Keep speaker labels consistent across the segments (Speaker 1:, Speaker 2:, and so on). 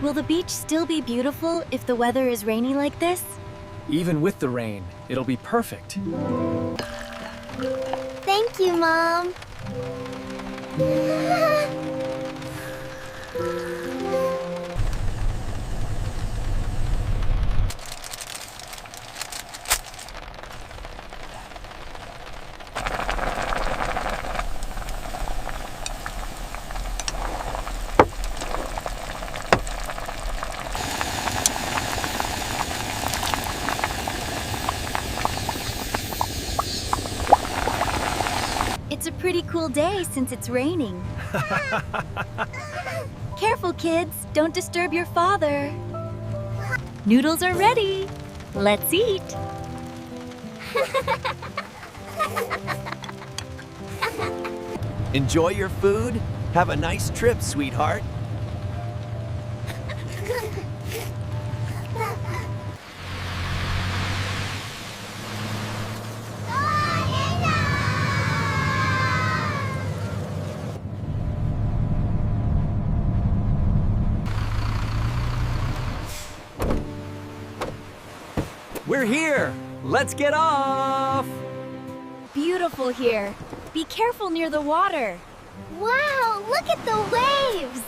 Speaker 1: Will the beach still be beautiful if the weather is rainy like this?
Speaker 2: Even with the rain, it'll be perfect.
Speaker 1: Thank you, Mom. It's a pretty cool day since it's raining. Careful, kids. Don't disturb your father. Noodles are ready. Let's eat.
Speaker 3: Enjoy your food. Have a nice trip, sweetheart.
Speaker 2: We're here! Let's get off!
Speaker 1: Beautiful here. Be careful near the water. Wow, look at the waves!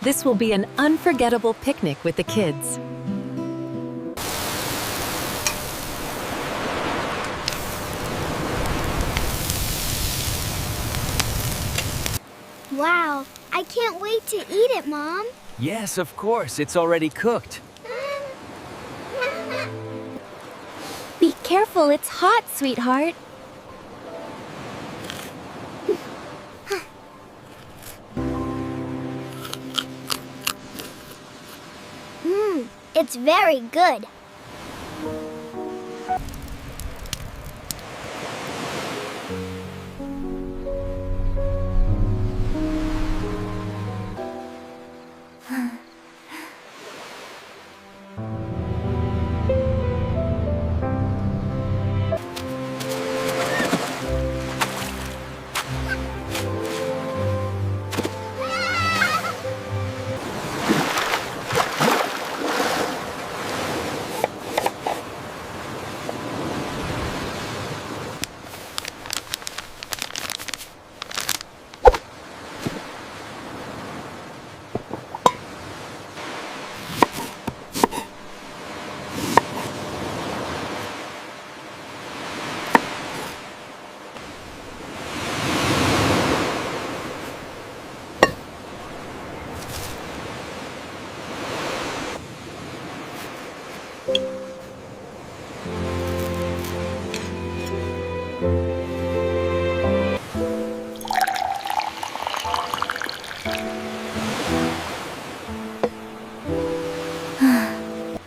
Speaker 4: This will be an unforgettable picnic with the kids.
Speaker 1: Wow, I can't wait to eat it, Mom.
Speaker 2: Yes, of course. It's already cooked.
Speaker 1: Be careful, it's hot, sweetheart. It's very good.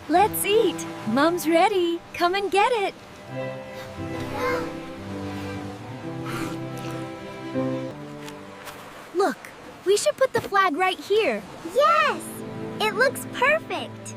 Speaker 1: Let's eat. Mom's ready. Come and get it. Look, we should put the flag right here. Yes! It looks perfect.